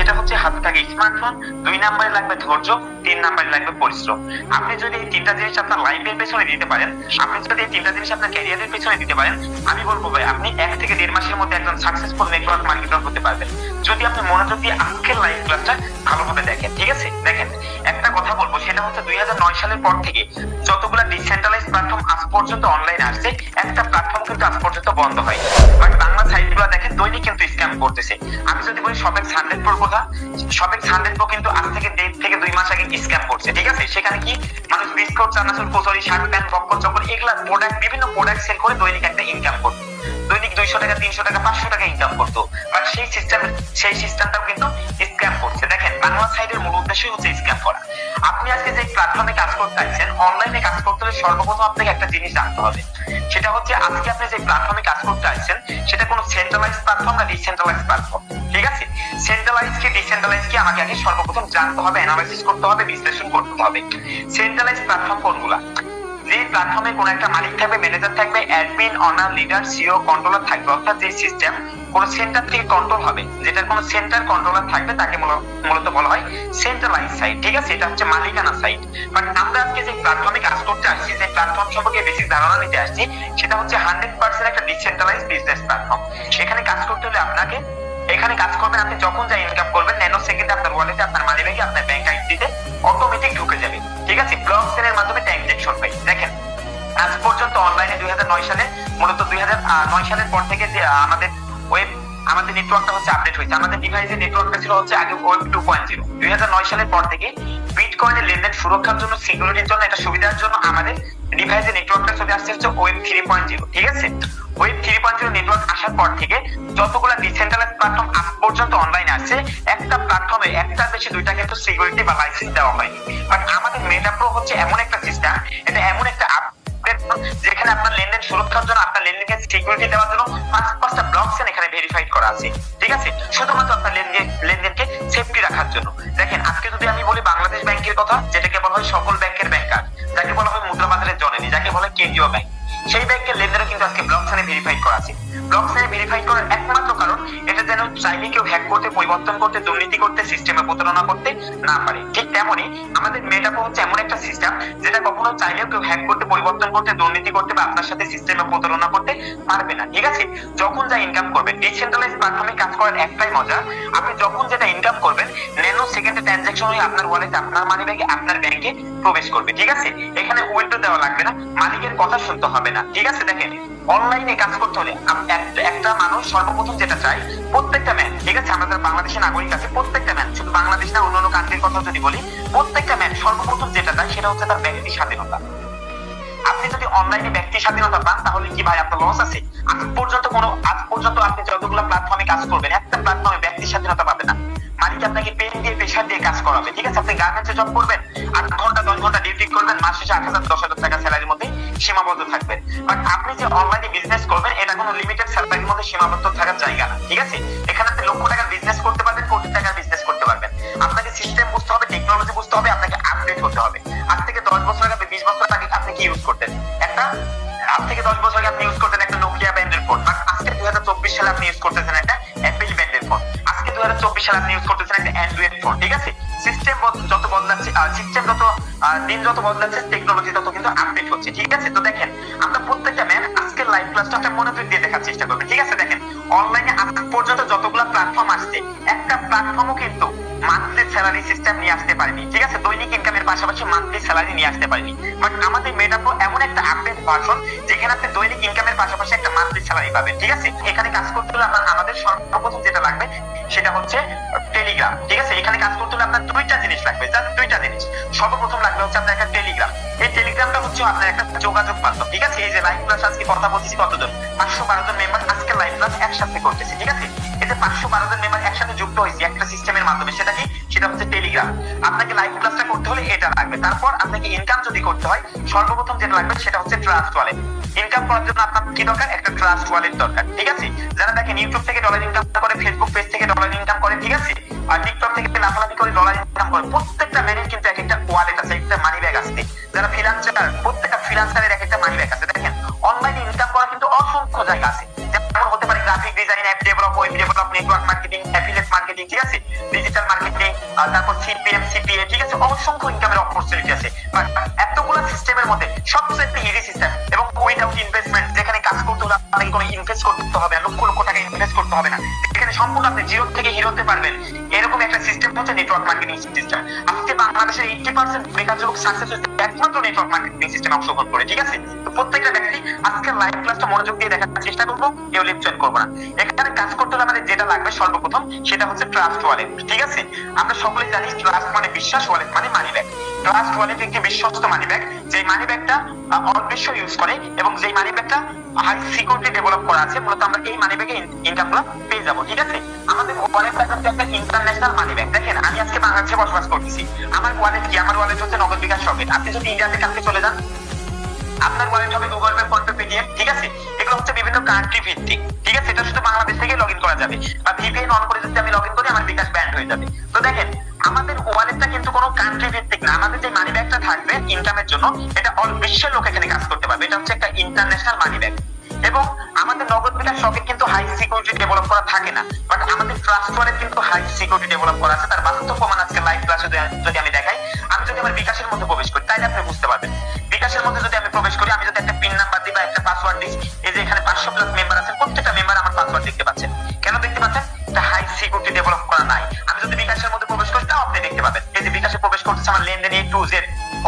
সেটা হচ্ছে হাতে থাকে স্মার্টফোন, 2 নম্বরে লাগবে ধৈর্য, 3 নম্বরে লাগবে পরিশ্রম। আপনি যদি এই তিনটা জিনিস আপনার লাইফের পেছনে দিতে পারেন, আপনি যদি এই তিনটা জিনিস আপনার ক্যারিয়ারের পেছনে দিতে পারেন, আমি বলবো ভাই আপনি 1 থেকে 1.5 মাসের মধ্যে একজন সাকসেসফুল নেটওয়ার্ক মার্কেটার হতে পারবেন, যদি আপনি মনোযোগ দিয়ে আজকের লাইভ ক্লাসটা ভালোভাবে দেখেন। ঠিক আছে, দেখেন একটা কথা বলবো, সেটা হচ্ছে 2009 সালের পর থেকে যতগুলা ডিসেন্ট্রালাইজ প্ল্যাটফর্ম আজ পর্যন্ত অনলাইনে আসছে, একটা প্ল্যাটফর্ম কিন্তু আজ পর্যন্ত বন্ধ হয়। বাট বাংলা সাইটগুলো দেখেন দৈনিক কিন্তু স্ক্যাম করতেছে। আমি যদি বলি শপেক্স 100 প্রোর কথা, শপেক্স 100 প্রো কিন্তু আজ থেকে 1.5 থেকে 2 মাস আগে স্ক্যাম করছে। ঠিক আছে, সেখানে কি মানুষ বিস্কুট, চানাচুর, কচুরি, শার্ট প্যান্ট, বক্কর চক্কর এগুলা প্রোডাক্ট, বিভিন্ন প্রোডাক্ট সেল করে দৈনিক একটা ইনকাম করতো, দৈনিক 200 টাকা, 300 টাকা, 500 টাকা ইনকাম করতো। বাট সেই সিস্টেমটাও কিন্তু স্ক্যাম করছে। দেখেন বাংলা সাইটের মূল উদ্দেশ্যই হচ্ছে স্ক্যাম করা। আপনি আজকে যে প্ল্যাটফর্মে কাজ করতে চাইছেন, অনলাইনে কাজ করতে হলে সর্বপ্রথম আপনাকে একটা জিনিস জানতে হবে, সেটা হচ্ছে আজকে আপনি যে প্ল্যাটফর্মে কাজ করতে আসছেন সেটা কোনো সেন্ট্রালাইজ প্ল্যাটফর্ম না ডিসেন্ট্রালাইজ প্ল্যাটফর্ম। ঠিক আছে, সেন্ট্রালাইজ কি ডিসেন্ট্রালাইজ কি আমাকে আগে সর্বপ্রথম জানতে হবে, অ্যানালাইসিস করতে হবে, বিশ্লেষণ করতে হবে। সেন্ট্রালাইজ প্ল্যাটফর্ম কোনগুলা? যে প্ল্যাটফর্মে কোন একটা মালিক থাকবে, ম্যানেজার থাকবে, admin, honour, leader, CEO, controller থাকবে, অর্থাৎ যে সিস্টেম কোন সেন্টার থেকে কন্ট্রোল হবে, যেটা কোন সেন্টার কন্ট্রোলার থাকবে, তাকে মূলত বলা হয় সেন্ট্রালাইজ সাইট। ঠিক আছে, এটা হচ্ছে মালিকানা সাইট। বাট আমরা আজকে যে প্ল্যাটফর্মে কাজ করতে আসছি, যে প্ল্যাটফর্ম সম্পর্কে বেসিক ধারণা নিতে আসছি, সেটা হচ্ছে 100% একটা ডিসেন্ট্রালাইজ বিজনেস প্ল্যাটফর্ম। সেখানে কাজ করতে হলে আপনাকে, এখানে কাজ করবেন আপনি যখন যা ইনকাম করবেন, ন্যানো সেকেন্ডে আপনার ওয়ালেটে, আপনার মানি ব্যাগে, আপনার ব্যাংক আইডিতে অটোমেটিক ঢুকে যাবে। ঠিক আছে, ব্লক চেনের মাধ্যমে ট্রানজাকশন পাই। দেখেন আজ পর্যন্ত অনলাইনে 2009 সালে, মূলত 2009 সালের পর থেকে যে আমাদের নেটওয়ার্কটা হচ্ছে আপডেট হয়েছে। আমাদের ডিভাইসের নেটওয়ার্কটা ছিল হচ্ছে আগে ওয়েব 2.0। 2009 সালের পর থেকে বিটকয়েনের লেনদেন সুরক্ষার জন্য, সিকিউরিটির জন্য, এটা সুবিধার জন্য আমাদের ডিভাইসের নেটওয়ার্কটা চলে আসছে হচ্ছে ওয়েব 3.0। ঠিক আছে, ওয়েব 3.0 নেটওয়ার্ক আসার পর থেকে যতগুলা ডিসেন্ট্রালাইজ প্ল্যাটফর্ম আজ পর্যন্ত অনলাইনে আসছে, একটা প্ল্যাটফর্মে একটার বেশি দুইটা কিন্তু সিকিউরিটি বা লাইসেন্স দেওয়া হয়নি। বাট আমাদের মেটাপ্রো হচ্ছে এমন একটা সিস্টেম, এটা এমন একটা যেখানে আপনার লেনদেন সুরক্ষার জন্য, আপনার লেনদেনকে সিকিউরিটি দেওয়ার জন্য 5টা ব্লক চেইন এখানে ভেরিফাইড করা আছে। ঠিক আছে, শুধুমাত্র আপনার লেনদেনকে সেফটি রাখার জন্য। দেখেন আজকে যদি আমি বলি বাংলাদেশ ব্যাংকের কথা, যেটাকে বলা হয় সকল ব্যাংকের ব্যাংকার, যাকে বলা হয় মুদ্রা বাজারের জননী, যাকে বলা হয় কেন্দ্রীয় ব্যাংক, সেই ব্যাংকের লেনদেনও কিন্তু আজকে ব্লক চেইনে ভেরিফাইড করা আছে। ব্লক চেইনে ভেরিফাইড করার একমাত্র কারণ এটা যেন চাইলে কেউ হ্যাক করতে, পরিবর্তন করতে, দুর্নীতি করতে, সিস্টেমে প্রতারণা করতে না পারে। ঠিক তেমনি আমাদের মেটাপো হচ্ছে এমন একটা সিস্টেম যেটা কখনো চাইলেও কেউ হ্যাক করতে, পরিবর্তন করতে, দুর্নীতি করতে বা আপনার সাথে সিস্টেমে প্রতারণা করতে পারবে না। ঠিক আছে, যখন যা ইনকাম করবেন, ডিসেন্ট্রালাইজ প্ল্যাটফর্মে কাজ করার একটাই মজা, আপনি যখন যেটা ইনকাম করবেন, ন্যানো সেকেন্ডে ট্রানজাকশন হয়ে আপনার ওয়ালেটে, আপনার মানি ব্যাগে, আপনার ব্যাংকে প্রবেশ করবে। ঠিক আছে, এখানে উইথড্র দেওয়া লাগবে না, মালিকের কথা শুনতে হবে না। ঠিক আছে, দেখেন অনলাইনে কাজ করতে হলে একটা মানুষ সর্বপ্রথম যেটা চাই, প্রত্যেকটা ম্যান, ঠিক আছে, আমাদের বাংলাদেশের নাগরিক আছে, প্রত্যেকটা ম্যান, শুধু বাংলাদেশ না অন্যান্য কান্ট্রির কথা যদি বলি, প্রত্যেকটা ম্যান সর্বপ্রথম যেটা চায় সেটা হচ্ছে তার ব্যক্তি স্বাধীনতা। আপনি যদি অনলাইনে ব্যক্তি স্বাধীনতা পান, তাহলে কি ভাই আপনার লস আছে? আজ পর্যন্ত আপনি যতগুলো প্ল্যাটফর্মে কাজ করবেন, একটা প্ল্যাটফর্মে ব্যক্তি স্বাধীনতা পাবেন না। মালিক আপনাকে পেন দিয়ে, প্রেশার দিয়ে কাজ করাবে। ঠিক আছে, আপনি গার্মেন্টসে জব করবেন, 8 ঘন্টা 10 ঘন্টা ডিউটি করবেন, মাস শেষে 8,000 10,000 টাকা স্যালারির মধ্যে সীমাবদ্ধ থাকবেন। বাট আপনি যে অনলাইনে বিজনেস করবেন, এটা কোনো লিমিটেড স্যালারির মধ্যে সীমাবদ্ধ থাকার জায়গা না। ঠিক আছে, এখানে আপনি লক্ষ টাকার বিজনেস করতে পারবেন, কোটি টাকার বিজনেস করতে পারবেন। আপনাকে সিস্টেম বুঝতে হবে, টেকনোলজি বুঝতে হবে, আপনাকে আপডেট হতে হবে। আজ থেকে 10 বছর আগে, 20 বছর আগে আপনি কি ইউজ করতেন? আজ থেকে 10 বছর আগে আপনি ইউজ করতেন একটা নোকিয়া ব্র্যান্ডের ফোন, বাট আজকে 2024 সালে আপনি ইউজ করতেছেন একটা অ্যাপল ব্র্যান্ডের ফোন। আজকে 2024 সালে আপনি ইউজ করতেছেন একটা অ্যান্ড্রয়েড ফোন। ঠিক আছে, সিস্টেম যত বদলাচ্ছে, দিন যত বদলাচ্ছে, টেকনোলজি তত কিন্তু আপডেট হচ্ছে। ঠিক আছে, তো দেখেন আমরা প্রত্যেকটা ম্যান আজকের লাইভ ক্লাসটা একটা মনোযোগ দিয়ে দেখার চেষ্টা করবেন। ঠিক আছে, দেখেন অনলাইনে আজ পর্যন্ত যতগুলো প্ল্যাটফর্ম আসছে, একটা প্ল্যাটফর্মও কিন্তু মান্থলি স্যালারি সিস্টেম নিয়ে আসতে পারেনি। ঠিক আছে, দৈনিক ইনকামের পাশাপাশি মান্থলি স্যালারি নিয়ে আসতে পারেনি। বাট আমাদের মেটাপ্রো এমন একটা আপডেট ভার্সন যেখানে আপনি দৈনিক ইনকামের পাশাপাশি একটা মান্থলি স্যালারি পাবেন। ঠিক আছে, এখানে কাজ করতে হলে আমাদের সর্বপ্রথম যেটা লাগবে সেটা হচ্ছে টেলিগ্রাম। ঠিক আছে, এখানে কাজ করতে হলে আপনার 2টা জিনিস লাগবে, জাস্ট 2টা জিনিস। সর্বপ্রথম লাগবে হচ্ছে আপনার একটা টেলিগ্রাম। এই টেলিগ্রামটা হচ্ছে আপনার একটা যোগাযোগ মাধ্যম। ঠিক আছে, এই যে লাইভ ক্লাস আজকে কথা বলতেছি, কতজন? 512 জন মেম্বার আজকে লাইভ ক্লাস একসাথে করতেছে। ঠিক আছে, এই যে 512 জন মেম্বার একসাথে যুক্ত হয়েছে একটা সিস্টেমের মাধ্যমে, সেটা কি? সেটা হচ্ছে টেলিগ্রাম। আপনাকে লাইভ ক্লাসটা করতে হলে এটা লাগবে। তারপর আপনাকে ইনকাম যদি করতে হয়, সর্বপ্রথম যেটা লাগবে সেটা হচ্ছে ট্রাস্ট ওয়ালেট। ইনকাম করার জন্য আপনার কি দরকার? একটা ট্রাস্ট ওয়ালেট দরকার। ঠিক আছে, যারা দেখেন ইউটিউব থেকে ডলার ইনকাম করে, ফেসবুক পেজ থেকে ডলার ইনকাম করে, ঠিক আছে, আর টিকটক থেকে লাফালাফি করে ডলার ইনকাম করে, প্রত্যেকটা ম্যানের কিন্তু এক একটা ওয়ালেট আছে, একটা মানি ব্যাগ আছে। যারা ফ্রিল্যান্সার, প্রত্যেকটা ফ্রিল্যান্সারের এক একটা মানি ব্যাগ আছে। দেখেন অনলাইনে ইনকাম করা কিন্তু অসংখ্য জায়গা আছে, যেমন হতে পারে graphic design, app develop, web develop, network marketing, affiliate marketing. ঠিক আছে, ডিজিটাল তারপর সিপিএম, সিপিএ, ঠিক আছে, অসংখ্য ইনকামের অপরচুনিটি আছে। বাট এতগুলো সিস্টেমের মধ্যে সবচেয়ে একটা ইজি সিস্টেম এবং উইদাউট ইনভেস্টমেন্ট, যেখানে কাজ করতে হলে আপনাকে কোনো ইনভেস্ট করতে হবে না, লক্ষ লক্ষ টাকা ইনভেস্ট করতে হবে না, এখানে সম্পূর্ণ আপনি জিরো থেকে হিরো হতে পারবেন, এরকম একটা সিস্টেম হচ্ছে নেটওয়ার্ক মার্কেটিং সিস্টেম। আজকে বাংলাদেশের 80% বেকার যুবক সাকসেস হচ্ছে একমাত্র নেটওয়ার্ক মার্কেটিং সিস্টেমে অংশগ্রহণ করে, ঠিক আছে। তো প্রত্যেকটা ব্যক্তি আজকে লাইভ ক্লাসটা মনোযোগ দিয়ে দেখার চেষ্টা করবো, কেউ লিপ জয়েন করবো না। এখানে কাজ করতে হলে আমাদের যেটা লাগবে সর্বপ্রথম সেটা হচ্ছে ট্রাস্ট ওয়ালেট, ঠিক আছে। আমরা সকলেই জানি ট্রাস্ট মানে বিশ্বাস, ওয়ালেট মানে মানি ব্যাগ। ট্রাস্ট ওয়ালেট একটি বিশ্বস্ত মানি ব্যাগ, যে মানি ব্যাগটা অল বিশ্ব ইউজ করে এবং যে মানি ব্যাগটা হাই সিকিউরিটি ডেভেলপ করা আছে। মূলত আমরা এই মানি ব্যাগে ইনকামগুলো পেয়ে যাবো, ঠিক আছে। আমাদের ওয়ালেটটা হচ্ছে একটা ইন্টারন্যাশনাল মানি ব্যাগ। দেখেন আমি আজকে বাংলাদেশে বসবাস করতেছি, আমার ওয়ালেট কি? আমার ওয়ালেট হচ্ছে নগদ বিকাশ রকেট। আপনি যদি ইন্ডিয়াতে কাছে চলে যান, আপনার ওয়ালেট হবে গুগল পে, ফোনপে, পেটিএম, ঠিক আছে। এগুলো হচ্ছে বিভিন্ন কান্ট্রি ভিত্তিক, ঠিক আছে। এটা শুধু বাংলাদেশ থেকে লগইন করা যাবে, বা ভিপিএন অন করে যদি আমি লগইন করি আমার বিকাশ ব্যান্ড হয়ে যাবে। তো দেখেন আমাদের ওয়ালেটটা কিন্তু কোনো কান্ট্রি ভিত্তিক না। আমাদের যে মানি ব্যাগটা থাকবে ইনকামের জন্য, এটা অল বিশ্বের লোক এখানে কাজ করতে পারবে। এটা হচ্ছে একটা ইন্টারন্যাশনাল মানি ব্যাগ। এবং আমাদের নগদ বিকাশ রকেট কিন্তু হাই সিকিউরিটি ডেভেলপ করা থাকে না, বাট আমাদের ট্রাস্ট ওয়ালেট কিন্তু হাই সিকিউরিটি ডেভেলপ করা আছে। তার বাস্তব প্রমাণ আজকে লাইভ ক্লাসে যদি আমি দেখাই, আমি যদি আমার বিকাশের মধ্যে প্রবেশ করি তাইলে আপনি বুঝতে পারবেন। বিকাশের মধ্যে যদি আমি প্রবেশ করি, আমি যদি একটা পিন নাম্বার দিই বা একটা পাসওয়ার্ড দিই, এই যে এখানে 500+ মেম্বার আছে, প্রত্যেকটা মেম্বার আমার পাসওয়ার্ড দেখতে পাচ্ছেন। কেন দেখতে পাচ্ছেন? এটা হাই সিকিউরিটি ডেভেলপ করা নাই। আমি যদি বিকাশের মধ্যে প্রবেশ করি তাও আপনি দেখতে পাবেন। এই যে বিকাশে প্রবেশ করতেছে, আমার লেনদেন A to Z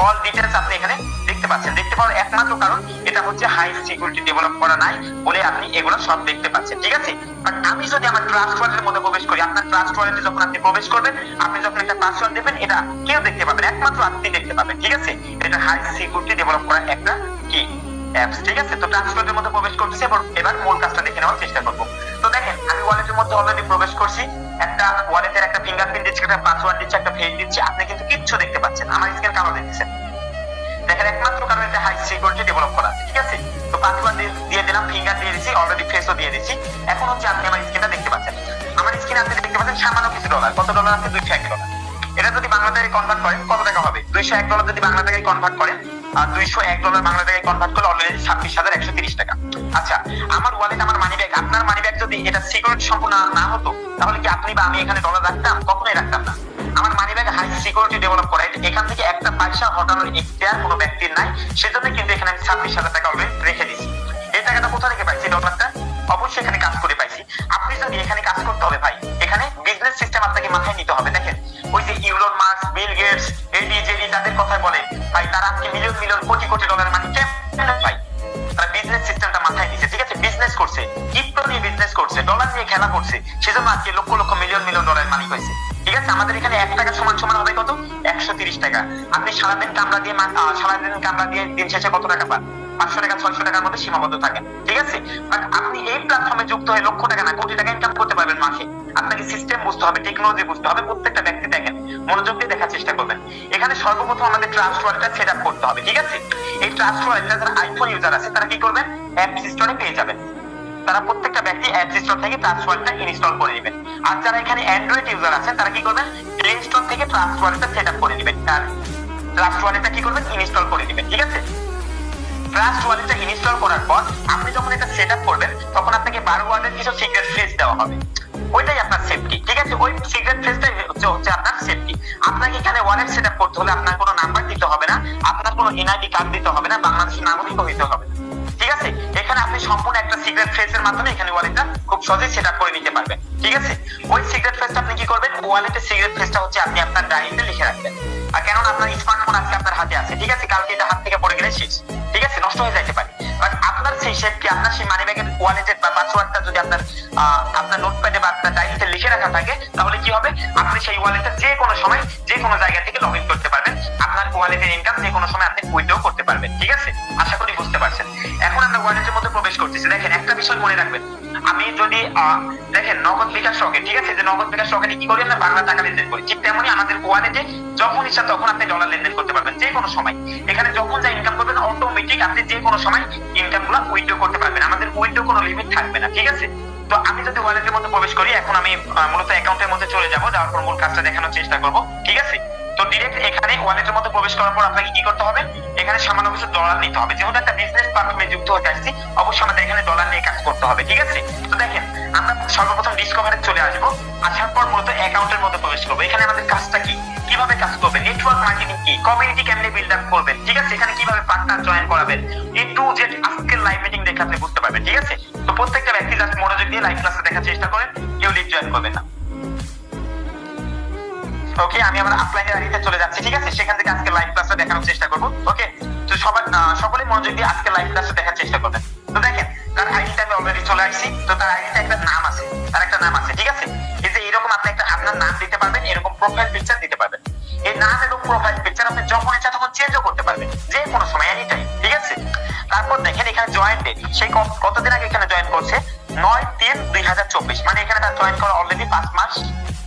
all details আপনি এখানে দেখতে পাচ্ছেন। দেখতে পাওয়ার একমাত্র কারণ এটা হচ্ছে হাই সিকিউরিটি ডেভেলপ করা নাই বলে আপনি এগুলো সব দেখতে পাচ্ছেন, ঠিক আছে। বাট আমি যদি আমার ট্রাস্ট ওয়ালেটের মধ্যে প্রবেশ করি, আপনার ট্রাস্ট ওয়ালেটে যখন আপনি প্রবেশ করবেন, আপনি যখন একটা পাসওয়ার্ড দেবেন, এটা কেউ দেখতে পাবেন, একমাত্র আপনি দেখতে পাবেন, ঠিক আছে। এটা হাই সিকিউরিটি ডেভেলপ করা একটা কি অ্যাপস, ঠিক আছে। তো ট্রাস্ট ওয়ালেটের মধ্যে প্রবেশ করতেছি, এবার মূল কাজটা দেখে নেওয়ার চেষ্টা করব। তো দেখেন আমি ওয়ালেটের মধ্যে অলরেডি প্রবেশ করছি, একটা ওয়ালেটের একটা ফিঙ্গারপ্রিন্ট দিচ্ছি, একটা পাসওয়ার্ড দিচ্ছি, একটা ফেস দিচ্ছি। আপনি কিন্তু কিচ্ছু দেখতে পাচ্ছেন, আমার স্ক্রিন কালো দেখতেছেন। দেখেন একমাত্র কারণ এটা হাই সিকিউরিটি ডেভেলপ করা আছে, ঠিক আছে। তো পাসওয়ার্ড দিয়ে দিলাম, ফিঙ্গার দিয়ে দিয়েছি, অলরেডি ফেসও দিয়ে দিয়েছি। এখন হচ্ছে আপনি আমার স্ক্রিনটা দেখতে পাচ্ছেন। আমার স্ক্রিনে আপনি দেখতে পাচ্ছেন সামান্য কিছু ডলার। কত ডলার আছে? $201। এটা যদি বাংলা টাকায় কনভার্ট করেন কত টাকা হবে? $201 যদি বাংলা টাকায় কনভার্ট করেন, আর $201 বাংলা টাকায় কনভার্ট করলে অলরেডি 26,130 টাকা। আচ্ছা, আমার ওয়ালেট, আমার মানি ব্যাগ, আপনার মানি ব্যাগ যদি এটা সিকিউরিটি সম্পূর্ণ না হতো, তাহলে কি আপনি বা আমি এখানে ডলার রাখতাম? কখনোই রাখতাম না। আমার money bag high security develop করা, এখান থেকে একটা পয়সা হটানোর এখতিয়ার কোনো ব্যক্তির নাই। সেজন্য কিন্তু এখানে আমি 26,000 টাকা অলরেডি রেখে দিয়েছি। এই টাকাটা কোথা থেকে পাইছি? ডলারটা অবশ্যই এখানে কাজ করে পাইছি। আপনি যদি এখানে কাজ করতে হবে ভাই, এখানে বিজনেস সিস্টেম আপনাকে মাথায় নিতে হবে। দেখেন ওই যে ইলন মাস্ক, বিল গেটস, এডি জেডি তাদের কথা বলে ভাই, তারা আজকে million million crore crore dollar মানি কেন ভাই? তারা বিজনেস সিস্টেমটা মাথায় নিয়েছে, ঠিক আছে। বিজনেস করছে, ক্রিপ্টো নিয়ে বিজনেস করছে, ডলার নিয়ে খেলা করছে, সেজন্য আজকে lakh lakh million million dollar মানি হয়েছে, ঠিক আছে। আমাদের এখানে 1 টাকা সমান সমান হবে কত? 130 টাকা। আপনি সারাদিন কামলা দিয়ে দিন শেষে কত টাকা পান? 500 টাকা, 600 টাকার মধ্যে সীমাবদ্ধ থাকেন, ঠিক আছে। বাট আপনি এই প্ল্যাটফর্মে যুক্ত হয়ে লক্ষ টাকা না কোটি টাকা ইনকাম করতে পারবেন মাসে। আপনাকে সিস্টেম বুঝতে হবে, টেকনোলজি বুঝতে হবে। প্রত্যেকটা ব্যক্তি দেখেন, মনোযোগ দিয়ে দেখার চেষ্টা করবেন। এখানে সর্বপ্রথম আমাদের ট্রাস্ট ওয়ালেটটা সেট আপ করতে হবে, ঠিক আছে। এই ট্রাস্ট ওয়ালেটটা যারা আইফোন ইউজার আছে তারা কি করবেন? অ্যাপ স্টোরে পেয়ে যাবেন। তারা প্রত্যেকটা ব্যক্তি অ্যাপ স্টোর থেকে ট্রাস্ট ওয়ালেটটা ইনস্টল করে নেবেন। আর যারা এখানে অ্যান্ড্রয়েড ইউজার আছেন তারা কি করবেন? প্লে স্টোর থেকে ট্রাস্ট ওয়ালেটটা সেট আপ করে নেবেন। আর ট্রাস্ট ওয়ালেটটা কি করবেন? ইনস্টল করে নেবেন, ঠিক আছে। ট্রাস্ট ওয়ালেটটা ইনস্টল করার পর আপনি যখন এটা সেট আপ করবেন, তখন আপনাকে 12 ওয়ার্ডের কিছু সিক্রেট ফ্রেজ দেওয়া হবে। ওইটাই আপনার সেফটি, ঠিক আছে। ওই সিক্রেট ফ্রেজটাই হচ্ছে আপনার সেফটি। আপনাকে এখানে ওয়ালেট সেট আপ করতে হলে আপনার কোনো নাম্বার দিতে হবে না, আপনার কোনো এনআইডি কার্ড দিতে হবে না, বাংলাদেশের নাগরিক হইতে হবে, ঠিক আছে। এখানে আপনি সম্পূর্ণ একটা সিক্রেট ফ্রেজের মাধ্যমে এখানে ওয়ালেটটা খুব সহজেই সেট আপ করে নিতে পারবেন, ঠিক আছে। ওই সিক্রেট ফ্রেজটা আপনি কি করবেন? ওয়ালেটের সিক্রেট ফ্রেজটা হচ্ছে আপনি আপনার ডায়েরিতে লিখে রাখবেন। আর কেননা আপনার স্মার্টফোন আজকে আপনার হাতে আছে, ঠিক আছে। কালকে এটা হাত থেকে পড়ে গেলে শেষ, ঠিক আছে, নষ্ট হয়ে যাইতে পারে। বাট আপনার সেই সেফটি, আপনার সেই মানি ব্যাগের ওয়ালেটের বা পাসওয়ার্ডটা যদি আপনার নোটপ্যাডে বা আপনার ডায়েরিতে লিখে রাখা থাকে, তাহলে কি হবে? আপনি সেই ওয়ালেটটা যে কোনো সময় যে কোনো জায়গা থেকে লগ ইন করতে পারবেন। আপনার ওয়ালেটের ইনকাম যে কোনো সময় আপনি উইথড্র করতে পারবেন, ঠিক আছে। আশা করি বুঝতে পারছেন। এখন আমরা ওয়ালেটের মধ্যে প্রবেশ করতেছি। দেখেন একটা বিষয় মনে রাখবেন, আমি যদি দেখেন নগদ বিকাশ রকেট, ঠিক আছে, যে নগদ বিকাশ রকেটে কি করি আমরা? বাংলা টাকা লেনদেন করি। ঠিক তেমনি আমাদের ওয়ালেটে যখন ইচ্ছা তখন আপনি ডলার লেনদেন করতে পারবেন, যে কোনো সময়। এখানে যখন যা ইনকাম করবেন অটোমেটিক আপনি যে কোনো সময় ইনকামগুলো উইথড্র করতে পারবেন। আমাদের উইথড্র কোনো লিমিট থাকবে না, ঠিক আছে। তো আমি যদি ওয়ালেটের মধ্যে প্রবেশ করি, এখন আমি মূলত অ্যাকাউন্টের মধ্যে চলে যাবো, যাওয়ার পর মূল কাজটা দেখানোর চেষ্টা করব, ঠিক আছে। তো ডিরেক্ট এখানে ওয়ালেটের মধ্যে প্রবেশ করার পর আপনাকে কি করতে হবে? এখানে সামান্য কিছু ডলার নিতে হবে। যেহেতু একটা বিজনেস প্ল্যাটফর্মে যুক্ত হতে আসছি, অবশ্যই আমাদের এখানে ডলার নিয়ে কাজ করতে হবে, ঠিক আছে। তো দেখেন আমরা সর্বপ্রথম ডিসকভারে চলে আসবো। আসার পর মূলত অ্যাকাউন্টের মধ্যে প্রবেশ করবো এখানে আমাদের কাজটা কি, কিভাবে কাজ করবেন, নেটওয়ার্ক মার্কেটিং কি, কমিউনিটি কেমনে বিল্ড আপ করবেন, ঠিক আছে, এখানে কিভাবে পার্টনার জয়েন করাবেন, টু জেড আজকের লাইভ মিটিং দেখে আপনি বুঝতে পারবেন। ঠিক আছে, তো প্রত্যেকটা ব্যক্তি জাস্ট মনোযোগ দিয়ে লাইভ ক্লাসে দেখার চেষ্টা করেন, কেউ লিভ জয়েন করবেন না। ওকে, আমি আমার আপলাইনের আইডিতে চলে যাচ্ছি। ঠিক আছে, সেখান থেকে আজকে লাইভ ক্লাসটা দেখানোর চেষ্টা করব। ওকে, তো সকলে মনোযোগ দিয়ে আজকে লাইভ ক্লাসটা দেখার চেষ্টা করবেন। তো দেখেন তার আইডিটা আমি অলরেডি চলে আসছি। তো তার আইডিটা একটা নাম আছে, তার একটা নাম আছে। ঠিক আছে, এই যে এরকম আপনি একটা আপনার নাম দিতে পারবেন, এরকম প্রোফাইল পিকচার দিতে পারবেন। এই নাম এবং প্রোফাইল পিকচার আপনি যখন ইচ্ছা তখন চেঞ্জও করতে পারবেন, যে কোনো সময়, এনি টাইম। ঠিক আছে, তারপর দেখেন এখানে জয়েন ডেট, সেই কতদিন আগে এখানে জয়েন করছে, 9/3/2024, মানে এখানে তার জয়েন করা অলরেডি 5 মাস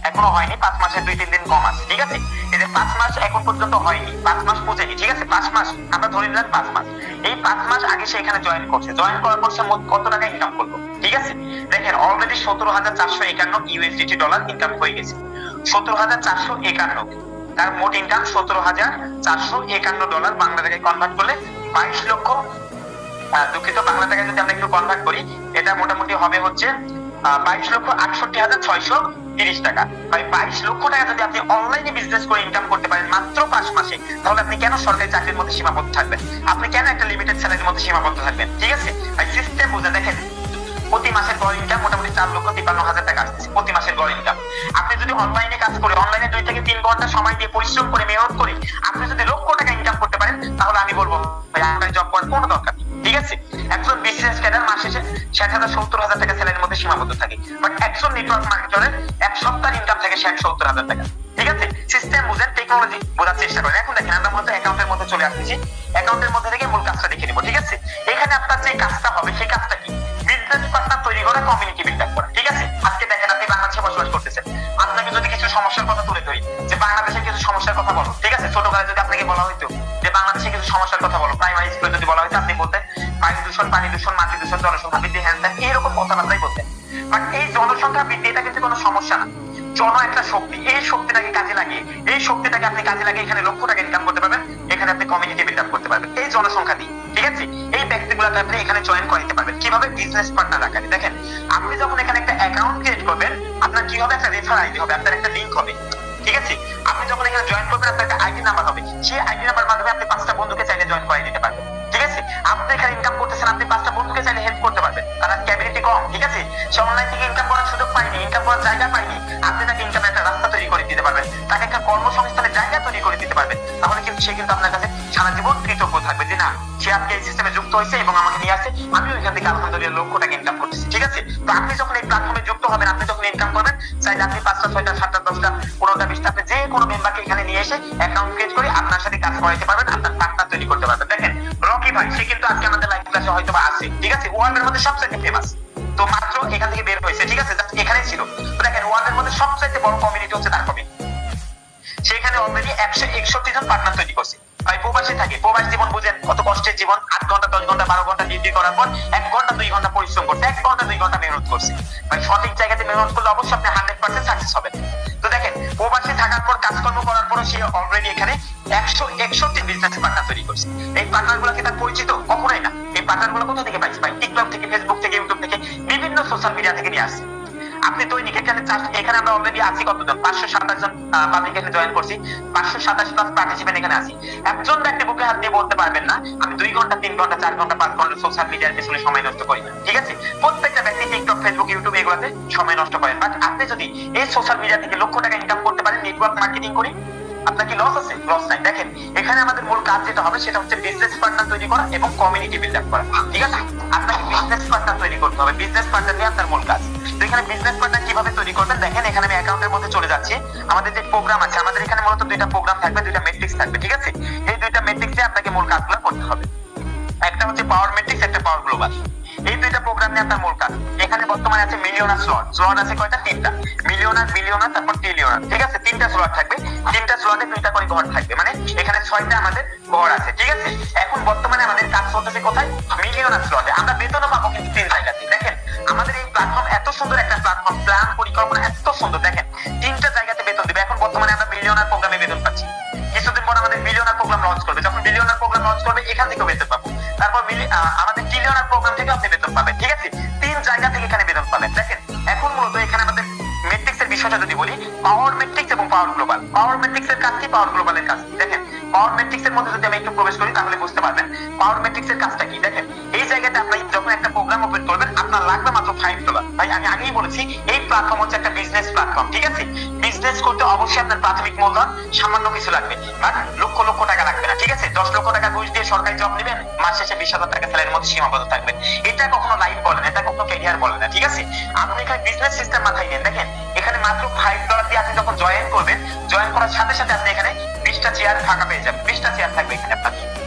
এখনো হয়নি, 5 মাসের 2-3 দিন কম আছে। ঠিক আছে, এই যে 5 মাস এখন পর্যন্ত হয়নি, 5 মাস পৌঁছেনি। ঠিক আছে, 5 মাস আমরা ধরে নিলাম 5 মাস। এই 5 মাস আগে সে এখানে জয়েন করছে, জয়েন করার পর সে মোট কত টাকা ইনকাম করলো। ঠিক আছে, দেখেন অলরেডি 17,451 ইউএসডিটি ডলার ইনকাম হয়ে গেছে। 17,451, তার মোট ইনকাম 17,451 ডলার, বাংলা টাকায় কনভার্ট করলে 22 লক্ষ, দুঃখিত, বাংলা টাকায় যদি আমরা একটু কনভার্ট করি এটা মোটামুটি হবে হচ্ছে 22,68,630 টাকা। ভাই 22 লক্ষ টাকা যদি আপনি অনলাইনে বিজনেস করে ইনকাম করতে পারেন মাত্র 5 মাসে, তাহলে আপনি কেন সরকারি চাকরির মধ্যে সীমাবদ্ধ থাকবেন? আপনি কেন একটা লিমিটেড স্যালারির মধ্যে সীমাবদ্ধ থাকবেন? ঠিক আছে, ভাই সিস্টেম বুঝে দেখেন, প্রতি মাসের গড় ইনকাম মোটামুটি 4,53,000 টাকা আসছে প্রতি মাসের গড় ইনকাম। আপনি যদি অনলাইনে কাজ করে, অনলাইনে 2 থেকে 3 ঘন্টা সময় দিয়ে পরিশ্রম করে, মেহনত করে আপনি যদি লক্ষ টাকা ইনকাম করতে পারেন, তাহলে আমি বলবো ভাই আপনার জব করার কোনো দরকার নেই। ঠিক আছে, একজন বিজনেস ক্যাডার মাস শেষে 60,000-70,000 টাকা স্যালারির মধ্যে সীমাবদ্ধ থাকে, বাট একজন নেটওয়ার্ক মার্কেটারের এক সপ্তাহের ইনকাম থাকে 60,000-70,000 টাকা। ঠিক আছে, সিস্টেম বুঝেন, টেকনোলজি বোঝার চেষ্টা করেন। এখন দেখেন আমরা মূলত অ্যাকাউন্টের মধ্যে চলে আসছি, অ্যাকাউন্টের মধ্যে থেকে মূল কাজটা দেখে নিব। ঠিক আছে, এখানে আপনার যে কাজটা হবে সেই কাজটা কি, বিজনেস পার্টনার তৈরি করা, কমিউনিটি বিল্ড আপ করা। ঠিক আছে, আজকে দেখেন আপনি বাংলাদেশে বসবাস করতেছেন, আপনাকে যদি কিছু সমস্যার কথা তুলে ধরি যে বাংলাদেশের কিছু সমস্যার কথা বলো। ঠিক আছে, ছোটবেলায় যদি আপনাকে বলা হইতো যে বাংলাদেশে কিছু সমস্যার কথা বলো, প্রাইমারি স্কুলে যদি বলা হইতো, আপনি বলতেন বায়ু দূষণ, পানি দূষণ, মাটি দূষণ, জনসংখ্যা বৃদ্ধি, হ্যান ত্যান, এইরকম কথাবার্তাই বলতেন। বাট এই জনসংখ্যা বৃদ্ধি এটা কিন্তু কোনো সমস্যা না, জন একটা শক্তি, এই শক্তিটাকে কাজে লাগিয়ে, এই শক্তিটাকে আপনি কাজে লাগিয়ে এখানে লক্ষ টাকা ইনকাম করতে পারবেন, এখানে আপনি কমিউনিটি বিল্ড আপ করতে পারবেন এই জনসংখ্যা দিয়ে। ঠিক আছে, এই ব্যক্তিগুলোকে আপনি এখানে জয়েন করাতে পারবেন কিভাবে, বিজনেস পার্টনার আকারে। দেখেন আপনি যখন এখানে একটা অ্যাকাউন্ট ক্রিয়েট করবেন, আপনার কি হবে, একটা রেফার আইডি হবে, আপনার একটা লিংক হবে। ঠিক আছে, আপনি যখন এখানে জয়েন করবেন আপনার একটা আইডি নাম্বার হবে, সেই আইডি নাম্বার মাধ্যমে আপনি 5টা বন্ধুকে চাইলে জয়েন করে দিতে পারবেন। ঠিক আছে, আপনি এখানে ইনকাম করতেছেন, আপনি 5টা বন্ধুকে চাইলে হেল্প করতে পারবেন, তার ক্যাপাবিলিটি কম। ঠিক আছে, সে অনলাইন থেকে ইনকাম করার সুযোগ পায়নি, ইনকাম করার জায়গা পায়নি, আপনি তাকে ইনকামের একটা রাস্তা তৈরি করে দিতে পারবেন, তাকে একটা কর্মসংস্থানের জায়গা তৈরি করে দিতে পারবেন। তাহলে কিন্তু সে কিন্তু আপনার কাছে সারা জীবন কৃতজ্ঞ থাকবে যে না, সে আজকে এই সিস্টেমে যুক্ত হয়েছে এবং আমাকে নিয়ে আসছে, আমিও এখান থেকে আলহামদুলিল্লাহ লক্ষ টাকা ইনকাম করতেছি। ঠিক আছে, তো আপনি যখন এই প্ল্যাটফর্মে যুক্ত হবেন, আপনি যখন ইনকাম করবেন, চাইলে আপনি 5টা 6টা 7টা 10টা 15টা 20টা আপনি যে কোনো মেম্বারকে এখানে নিয়ে এসে অ্যাকাউন্ট ক্রিয়েট করে আপনার সাথে কাজ করাইতে পারবেন, আপনার পার্টনার তৈরি করতে পারবেন। দেখেন রকি ভাই, সে কিন্তু আজকে আমাদের লাইভ ক্লাসে হয়তো বা আছে। ঠিক আছে, ওয়ার্ল্ডের মধ্যে সবচেয়ে ফেমাস, তো মাত্র এখান থেকে বের হয়েছে। ঠিক আছে, এখানেই ছিল। তো দেখেন ওয়ার্ল্ডের মধ্যে সবচেয়ে বড় কমিউনিটি হচ্ছে তার কমিউনিটি, সেখানে অলরেডি 161 জন পার্টনার তৈরি করছে। ভাই প্রবাসী থাকে, প্রবাস জীবন বুঝেন কত কষ্টের জীবন, 8 ঘন্টা 10 ঘন্টা 12 ঘন্টা ডিউটি করার পর 1 ঘন্টা 2 ঘন্টা পরিশ্রম করছে, 1 ঘন্টা 2 ঘন্টা মেহনত করছে। ভাই সঠিক জায়গাতে মেহনত করলে অবশ্যই আপনি 100% সাকসেস হবেন। তো দেখেন প্রবাসী থাকার পর, কাজকর্ম করার পর সে অলরেডি এখানে 161 বিজনেস পার্টনার তৈরি করছে। এই পার্টনার গুলো কি তার পরিচিত? কখনোই না। এই পার্টনার গুলো কোথা থেকে পাইছে? ভাই টিকটক থেকে, ফেসবুক থেকে, ইউটিউব থেকে, বিভিন্ন সোশ্যাল মিডিয়া থেকে নিয়ে আসছে। আপনি দৈনিক এখানে আমরা অলরেডি আছি কতজন, 527 জন পাবলিক এখানে জয়েন করছি, 527 প্লাস পার্টিসিপেন্ট এখানে আছি। একজন ব্যক্তি বুকে হাত দিয়ে বলতে পারবেন না আমি 2 ঘন্টা 3 ঘন্টা 4 ঘন্টা 5 ঘন্টা সোশ্যাল মিডিয়ার পেছনে সময় নষ্ট করি না। ঠিক আছে, প্রত্যেকটা ব্যক্তি টিকটক, ফেসবুক, ইউটিউব এগুলোতে সময় নষ্ট করেন। বাট আপনি যদি এই সোশ্যাল মিডিয়া থেকে লক্ষ টাকা ইনকাম করতে পারেন নেটওয়ার্ক মার্কেটিং করে, আপনার কি লস আছে? লস নাই। দেখেন এখানে আমাদের মূল কাজ যেটা হবে সেটা হচ্ছে বিজনেস পার্টনার তৈরি করা এবং কমিউনিটি বিল্ড আপ করা। ঠিক আছে, আপনাকে বিজনেস পার্টনার তৈরি করতে হবে, বিজনেস পার্টনার নিয়ে আপনার মূল কাজ। তো এখানে বিজনেস পার্টনার কিভাবে তৈরি করবেন দেখেন, এখানে আমি অ্যাকাউন্টের মধ্যে চলে যাচ্ছি। আমাদের যে প্রোগ্রাম আছে, আমাদের এখানে মূলত 2টা প্রোগ্রাম থাকবে, 2টা মেট্রিক্স থাকবে। ঠিক আছে, এই 2টা মেট্রিক্সে আপনাকে মূল কাজগুলো করতে হবে। একটা হচ্ছে পাওয়ার মেট্রিক্স, একটা পাওয়ার গ্লোবাল। এই 2টা প্রোগ্রাম নিয়ে আপনার মূল কাজ। এখানে বর্তমানে আছে মিলিয়নার স্লট আছে কয়টা? 3টা। মিলিয়নার, বিলিয়নার, তারপর ট্রিলিয়নার। ঠিক আছে, 3টা স্লট থাকবে, 3টা স্লটে 2টা করে ঘর থাকবে, মানে এখানে 6টা আমাদের ঘর আছে। ঠিক আছে, এখন বর্তমানে আমাদের কাজ চলতেছে কোথায়? মিলিয়নার স্লটে। আমরা বেতনও পাবো কিন্তু 3 জায়গাতে। দেখেন আমাদের এই প্ল্যাটফর্ম এত সুন্দর একটা প্ল্যাটফর্ম, প্ল্যান পরিকল্পনা এত সুন্দর। দেখেন 3টা জায়গাতে বেতন দিবে। এখন বর্তমানে আমরা মিলিয়নার প্রোগ্রামে বেতন পাচ্ছি, কিছুদিন পর আমাদের বিলিয়নার প্রোগ্রাম লঞ্চ করবে। যখন বিলিয়নার প্রোগ্রাম লঞ্চ করবে এখান থেকেও বেতন পাবো, তারপর আমাদের ট্রিলিয়নার প্রোগ্রাম থেকে আপনি বেতন পাবেন। ঠিক আছে, 3 জায়গা থেকে এখানে বেতন পাবেন। দেখেন এখন মূলত এখানে আমাদের মেট্রিক্সের বিষয়টা যদি বলি, পাওয়ার ম্যাট্রিক্স এবং পাওয়ার গ্লোবাল। পাওয়ার ম্যাট্রিক্স এর কাজ কি, পাওয়ার গ্লোবালের কাজ কি? দেখেন পাওয়ার ম্যাট্রিক্স এর মধ্যে যদি আমি একটু প্রবেশ করি তাহলে বুঝতে পারবেন পাওয়ার ম্যাট্রিক্স এর কাজটা কি। দেখেন এই জায়গাতে আপনি যখন একটা প্রোগ্রাম ওপেন করবেন আপনার লাগবে মাত্র $5। ভাই আমি আগেই বলেছি এই প্ল্যাটফর্ম হচ্ছে একটা বিজনেস প্ল্যাটফর্ম, ঠিক আছে? বিজনেস করতে অবশ্যই আপনার প্রাথমিক মূলধন সামান্য কিছু লাগবে, বাট লক্ষ লক্ষ টাকা লাগবে না, ঠিক আছে? 10 লক্ষ টাকা ঘুষ দিয়ে সরকারি জব নেবেন, মাস শেষে 20,000 টাকা স্যালারির মধ্যে সীমাবদ্ধ থাকবেন। এটা কখনো লাইফ বলে না, এটা কখনো ক্যারিয়ার বলে না, ঠিক আছে? আপনি এখানে বিজনেস সিস্টেম মাথায় নেন। দেখেন এখানে মাত্র $5 দিয়ে আপনি যখন জয়েন করবেন, জয়েন করার সাথে সাথে আপনি এখানে 20টা চেয়ার ফাঁকা পেয়ে যাবেন। 20টা চেয়ার থাকবে এখানে আপনার,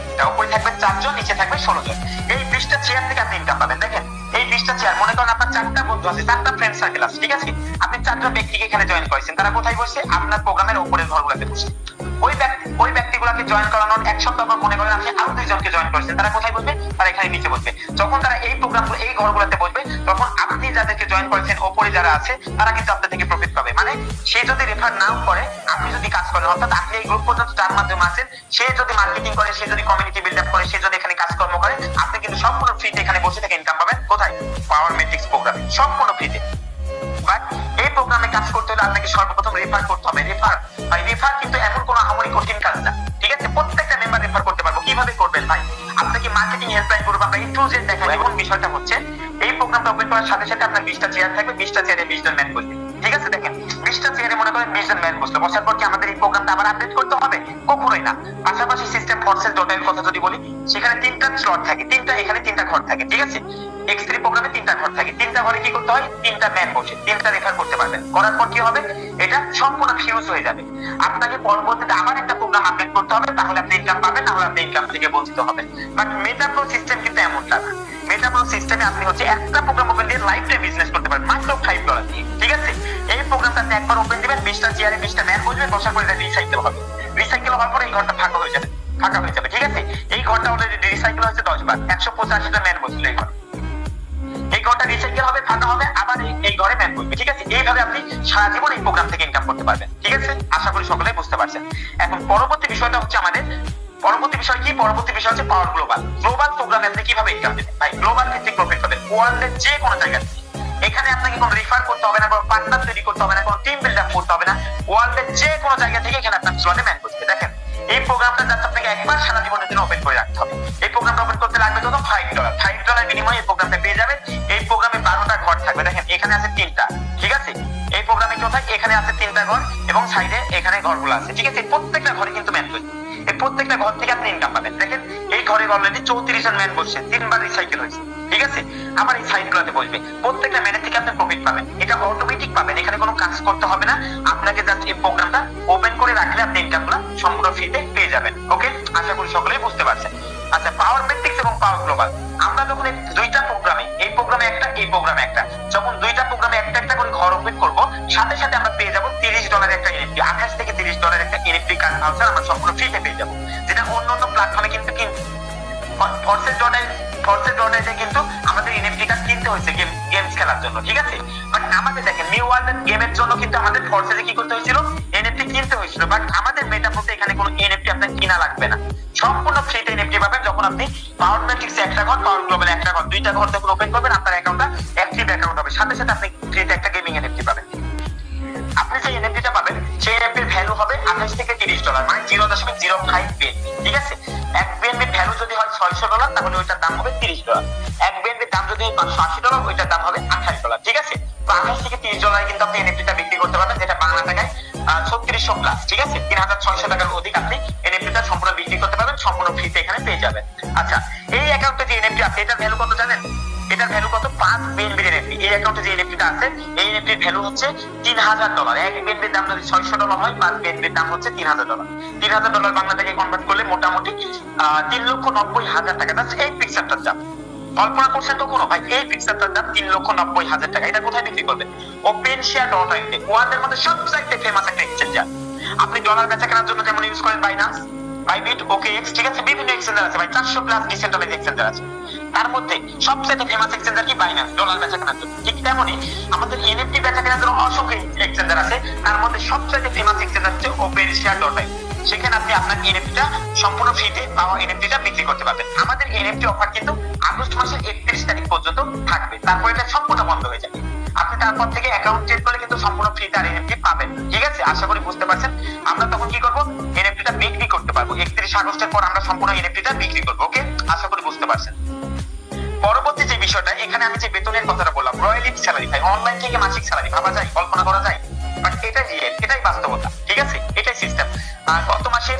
উপরে থাকবে 4 জন, নিচে থাকবে 16 জন। এই 20টা চেয়ার থেকে আপনি ইনকাম পাবেন। দেখেন এই 20টা চেয়ার, মনে করেন আপনার 4টা বন্ধু আছে, 4টা ফ্রেন্ড সার্কেল আছে, ঠিক আছে? আপনি 4জন ব্যক্তিকে এখানে জয়েন করেছেন, তারা কোথায় বসে? আপনার প্রোগ্রামের উপরের ঘরগুলোতে বসে। ওই ব্যক্তিগুলোকে জয়েন করানোর এক সপ্তাহ পর মনে করেন আপনি আরো 2 জনকে জয়েন করেছেন, তারা কোথায় বসবে? তারা এখানে নিচে বসবে। যখন তারা এই প্রোগ্রামগুলো এই ঘরগুলোতে বসবে, তখন আপনি যাদেরকে জয়েন করেছেন উপরে যারা আছে তারা কিন্তু আপনার থেকে প্রফিট পাবে। মানে সে যদি রেফার নাও করে, আপনি যদি কাজ করেন, অর্থাৎ আপনি এই গ্রুপ পর্যন্ত যার মাধ্যমে আছেন, সে যদি মার্কেটিং করে, সে যদি কমিউনিটি বিল্ড আপ করে, সে যদি এখানে কাজকর্ম করে, আপনি কিন্তু সম্পূর্ণ ফ্রিতে এখানে বসে থেকে ইনকাম পাবেন। কোথায়? পাওয়ার ম্যাট্রিক্স প্রোগ্রামে, সম্পূর্ণ ফ্রিতে। বাট এই প্রোগ্রামে কাজ করতে হলে আপনাকে সর্বপ্রথম রেফার করতে হবে। রেফার কিন্তু এমন কোনো আহামরি কঠিন কাজ না, ঠিক আছে? প্রত্যেকটা মেম্বার রেফার করতে পারবো। কিভাবে করবেন ভাই? আপনাকে মার্কেটিং হেল্পলাইন গ্রুপ আমরা একটু যে দেখেন। এখন বিষয়টা হচ্ছে এই প্রোগ্রামটা ওপেন করার সাথে সাথে আপনার 20টা চেয়ার থাকবে, 20টা চেয়ারে 20 জন ম্যান বসবে, ঠিক আছে? দেখেন 20টা চেয়ারে মনে করেন 20 জন ম্যান বসলো, বসার পর কি আমাদের এই প্রোগ্রামটা আবার আপডেট করতে হবে? কখনোই না। পাশাপাশি সিস্টেম ফরসেল ডটের কথা যদি বলি, সেখানে 3টা স্লট থাকে, এখানে 3টা ঘর থাকে, ঠিক আছে? X3 প্রোগ্রামে 3টা ঘর থাকে, 3টা ঘরে কি করতে হয়? 3টা ম্যান বসে 3টা রেফার করতে পারবেন। করার পর কি হবে? এটা সম্পূর্ণ ফিউজ হয়ে যাবে। আপনাকে পরবর্তীতে আবার একটা প্রোগ্রাম আপডেট করতে হবে, তাহলে আপনি ইনকাম পাবেন, না হলে আপনি ইনকাম থেকে বঞ্চিত হবেন। বাট মেটাপ্রো সিস্টেম কিন্তু এমনটা না। মেটাপ্রো সিস্টেমে আপনি হচ্ছে একটা প্রোগ্রাম ওপেন দিয়ে লাইফ টাইম বিজনেস করতে পারেন মাত্র $5 দিয়ে, ঠিক আছে? এই প্রোগ্রামটা আপনি একবার ওপেন দিবেন, 20টা চেয়ারে 20টা ম্যান বসবে, বসার পরে এটা রিসাইকেল হবে। রিসাইকেল হওয়ার পরে এই ঘরটা ফাঁকা হয়ে যাবে, ঠিক আছে? এই ঘরটা অলরেডি রিসাইকেল হয়েছে 10 বার, 185টা ম্যান বসলো এই ঘরে। এই ঘরটা রিসাইকেল হবে, ফাঁকা হবে, আবার এই ঘরে ম্যান বসবে, ঠিক আছে? এইভাবে আপনি সারা জীবন এই প্রোগ্রাম থেকে ইনকাম করতে পারবেন, ঠিক আছে? আশা করি সকলেই বুঝতে পারছেন। এখন পরবর্তী বিষয়টা হচ্ছে আমাদের পরবর্তী বিষয় কি? পরবর্তী বিষয় হচ্ছে পাওয়ার গ্লোবাল। গ্লোবাল প্রোগ্রামে আপনি কিভাবে ইনকাম দেবেন? ভাই গ্লোবাল ভিত্তিক প্রফিট পাবেন ওয়ার্ল্ডের যে কোনো জায়গা থেকে। এখানে আপনাকে কোনো রেফার করতে হবে না, কোনো পার্টনার তৈরি করতে হবে না, কোনো টিম বিল্ড আপ করতে হবে না। ওয়ার্ল্ডের যে কোনো জায়গা থেকে এখানে আপনার স্লটে ম্যান বসবে। দেখেন এই প্রোগ্রামটা যাতে আপনাকে একবার সারা জীবনের জন্য ওপেন করে রাখতে হবে। এই প্রোগ্রামটা ওপেন করতে লাগবে কত? $5 বিনিময়ে এই প্রোগ্রামটা পেয়ে যাবেন। এই প্রোগ্রামে 12টা ঘর থাকবে। দেখেন এখানে আছে 3টা, ঠিক আছে? এই প্রোগ্রামে কি হয়? এখানে আছে 3টা ঘর এবং সাইডে এখানে ঘরগুলো আছে, ঠিক আছে? প্রত্যেকটা ঘরে কিন্তু ম্যান বসবে। এই প্রত্যেকটা ঘর থেকে আপনি ইনকাম পাবেন। দেখেন এই ঘরে অলরেডি 34 জন ম্যান বসছে, 3বার রিসাইকেল হয়েছে, ঠিক আছে? আবার এই সাইডগুলোতে বসবে। প্রত্যেকটা ম্যানের থেকে আপনি প্রফিট পাবেন, এটা অটোমেটিক পাবেন, এখানে কোনো কাজ করতে হবে না। আপনাকে জাস্ট এই প্রোগ্রামটা ওপেন করে রাখলে আপনি ইনকামগুলো সম্পূর্ণ ফ্রিতে পেয়ে যাবেন। ওকে, আশা করি সকলেই বুঝতে পারছেন। আচ্ছা, পাওয়ার ম্যাট্রিক্স এবং পাওয়ার গ্লোবাল, আমরা যখন এই দুইটা প্রোগ্রামে, এই প্রোগ্রামে একটা, এই প্রোগ্রামে একটা, যখন দুইটা প্রোগ্রামে একটা একটা করে ঘর ওপেন করব, সাথে সাথে আমরা পেয়ে যাব $30 একটা এনএফটি, 28 থেকে $30 একটা এনএফটি কার্ড ভাউচার আমরা সম্পূর্ণ ফ্রিতে পেয়ে যাব, যেটা অন্য প্ল্যাটফর্মে কিন্তু ফরসেল ডটে কিন্তু আমাদের এনএফটি কার্ড কিনতে হয়েছে গেমস খেলার জন্য, ঠিক আছে? বাট আমাদের দেখেন নিউ ওয়ার্ল্ড গেমের জন্য কিন্তু আমাদের ফরসেলে কি করতে হয়েছিল? এনএফটি কিনতে হয়েছিল। বাট আমাদের মেটাপ্রোতে এখানে কোনো এনএফটি আপনার কিনা লাগবে না, সম্পূর্ণ ফ্রিতে এনএফটি পাবেন। যখন আপনি পাওয়ার ম্যাট্রিক্সে একটা ঘর, পাওয়ার গ্লোবালে একটা ঘর, দুইটা ঘর যখন ওপেন করবেন, আপনার অ্যাকাউন্টটা অ্যাক্টিভ অ্যাকাউন্ট হবে, সাথে সাথে আপনি ফ্রিতে একটা গেমিং এনএফটি পাবেন। আপনি যে এনএফটিটা পাবেন সেই এনএফটির ভ্যালু হবে $28 থেকে $30, মানে 0.05 পেন, ঠিক আছে? এক বিএনপির ভ্যালু যদি হয় $600, তাহলে ওইটার দাম হবে $30। এক বিএনপির দাম যদি হয় $580, ওইটার দাম হবে $28, ঠিক আছে? তো $28 থেকে $30 কিন্তু আপনি এনএফটিটা বিক্রি করতে পারবেন, যেটা বাংলা টাকায় 3600 প্লাস, ঠিক আছে? 3600 টাকার অধিক আপনি এনএফটিটা সম্পূর্ণ বিক্রি করতে পারবেন, সম্পূর্ণ ফ্রিতে এখানে পেয়ে যাবেন। আচ্ছা, এই অ্যাকাউন্টে যে এনএফটি আছে এটার ভ্যালু কত জানেন? এটার ভ্যালু কত? 5 বিএনপির এনএফটি। এই অ্যাকাউন্টে যে এনএফটিটা আছে, এই এনএফটির ভ্যালু হচ্ছে $3000। এক বিএনপির দাম যদি $600 হয়, 5 বিএনপির দাম হচ্ছে $3000। $3000 বাংলা টাকায় কনভার্ট করলে মোটামুটি 3,90,000 টাকা। দ্যাটস এই পিকচারটার দাম। কল্পনা করছেন তো কোনো ভাই? এই পিকচারটার দাম 3,90,000 টাকা। এটা কোথায় বিক্রি করবেন? OpenShare.io, ওয়ার্ল্ডের মধ্যে সবচেয়ে ফেমাস একটা এক্সচেঞ্জার। আপনি ডলার বেচা কেনার জন্য যেমন ইউজ করেন বাইনান্স, বাইবিট, OKX, ঠিক আছে? বিভিন্ন এক্সচেঞ্জার আছে ভাই, 400 প্লাস ডিসেন্ট্রালাইজড এক্সচেঞ্জার আছে। তার মধ্যে সবচেয়ে ফেমাস এক্সচেঞ্জার কি? বাইনান্স, ডলার বেচা কেনার জন্য। ঠিক তেমনি আমাদের এনএফটি বেচা কেনার জন্য অসংখ্য এক্সচেঞ্জার আছে, তার মধ্যে সবচেয়ে ফেমাস এক্সচেঞ্জার হচ্ছে OpenShare.io। সেখানে আপনি আপনার এনএফটিটা সম্পূর্ণ ফ্রিতে পাওয়া এনএফটিটা বিক্রি করতে পারবেন। আমাদের এনএফটি অফার কিন্তু আগস্ট মাসের 31 তারিখ পর্যন্ত থাকবে, তারপর এটা সম্পূর্ণ বন্ধ হয়ে যাবে। আপনি তারপর থেকে অ্যাকাউন্ট চেক করলে কিন্তু সম্পূর্ণ ফ্রিতে আর এনএফটি পাবেন। ঠিক আছে, আশা করি বুঝতে পারছেন। আমরা তখন কি করব, এনএফটিটা বিক্রি করতে পারবো। 31 আগস্টের পর আমরা সম্পূর্ণ এনএফটিটা বিক্রি করবো। ওকে, আশা করি বুঝতে পারছেন। পরবর্তী যে বিষয়টা, এখানে আমি যে বেতনের কথাটা বললাম, রয়্যালিটি স্যালারি ভাই, অনলাইন থেকে মাসিক স্যালারি ভাবা যায়, কল্পনা করা যায়? বাট এটাই রিয়েল, এটাই বাস্তবতা। ঠিক আছে, এটাই সিস্টেম। গত মাসের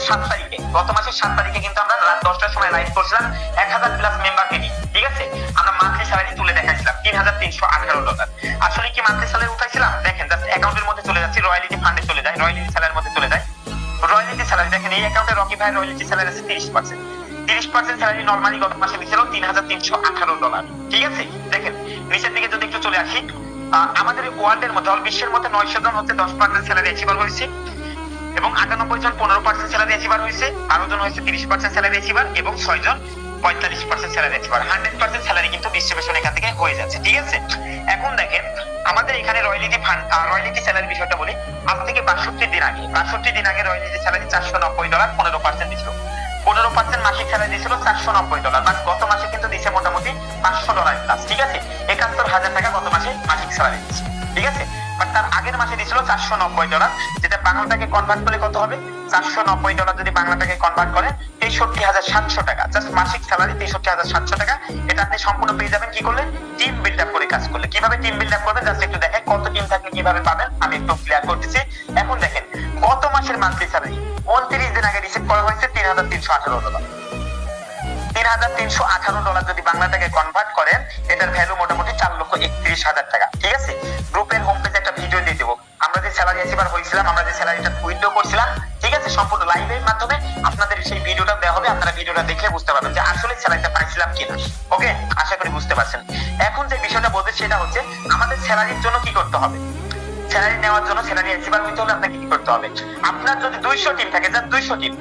7 তারিখে কিন্তু আমরা রাত 10টার সময় লাইভ করছিলাম 1000+ মেম্বারকে নিয়ে। ঠিক আছে, আমরা মান্থলি স্যালারি তুলে দেখাইছিলাম $3318। আসলে কি মান্থলি স্যালারি উঠাইছিলাম? দেখেন, জাস্ট অ্যাকাউন্টের মধ্যে চলে যাচ্ছে, রয়্যালিটি ফান্ডে চলে যায়, রয়্যালিটি স্যালারির মধ্যে চলে যায়। রয়্যালিটি স্যালারি দেখেন, এই অ্যাকাউন্টে রকি ভাই রয়্যালিটি স্যালারি আছে 30%। 30% স্যালারি নরমালি গত মাসে দিছিল $3318। ঠিক আছে, দেখেন নিচের দিকে যদি একটু চলে আসি, আমাদের ওয়ার্ল্ডের মধ্যে, বিশ্বের মধ্যে 900 জন হচ্ছে 10% স্যালারি অ্যাচিভার হয়েছে, এবং 98 জন 15% স্যালারি অ্যাচিভার হয়েছে, 12 জন হয়েছে 30% স্যালারি অ্যাচিভার, এবং 6 জন 45% স্যালারি অ্যাচিভার। 100% স্যালারি কিন্তু ডিস্ট্রিবিউশন এখান থেকে হয়ে যাচ্ছে। ঠিক আছে, এখন দেখেন আমাদের এখানে রয়্যালিটি ফান্ড, রয়্যালিটি স্যালারি বিষয়টা বলি। আজ থেকে 62 দিন আগে রয়্যালিটি স্যালারি $490, 15% দিছিল। 15% মাসিক স্যালারি দিছিল $490, বাট গত মাসে কিন্তু দিছে মোটামুটি $500+। ঠিক আছে, 71,000 টাকা গত মাসে মাসিক স্যালারি দিচ্ছে। ঠিক আছে, বাট তার আগের মাসে দিছিল $490, যেটা বাংলা টাকায় কনভার্ট করলে কত হবে? $490 যদি বাংলা টাকায় কনভার্ট করে 63,700 টাকা, জাস্ট মাসিক স্যালারি 63,700 টাকা। এটা আপনি সম্পূর্ণ পেয়ে যাবেন কি করলে? টিম বিল্ড আপ করে কাজ করলে। কিভাবে টিম বিল্ড আপ করবেন, জাস্ট একটু দেখেন কত টিম থাকলে কিভাবে পাবেন, আমি একটু ক্লিয়ার করতেছি। এখন দেখেন, গত মাসের মান্থলি স্যালারি 29 দিন আগে রিসিভ করা হয়েছে $3,318। $3,318 যদি বাংলা টাকায় কনভার্ট করেন, এটার ভ্যালু মোটামুটি 4,31,000 টাকা। ঠিক আছে, গ্রুপের হোম পেজে একটা ভিডিও দিয়ে দেবো, আমরা যে স্যালারি অ্যাচিভার হয়েছিলাম, আমরা যে স্যালারিটা উইথড্র করছিলাম। ঠিক আছে, সম্পূর্ণ লাইভের মাধ্যমে আপনাদের সেই ভিডিওটা দেওয়া হবে, আপনারা ভিডিওটা দেখে বুঝতে পারবেন যে আসলে স্যালারিটা পাইছিলাম কিনা। ওকে, আশা করি বুঝতে পারছেন। এখন যে বিষয়টা বলতে, সেটা হচ্ছে আমাদের স্যালারির জন্য কি করতে হবে। স্যালারি নেওয়ার জন্য, স্যালারি অ্যাচিভার হইতে হলে আপনাকে কি করতে হবে? আপনার যদি 200 টিম থাকে, যার 200 টিম,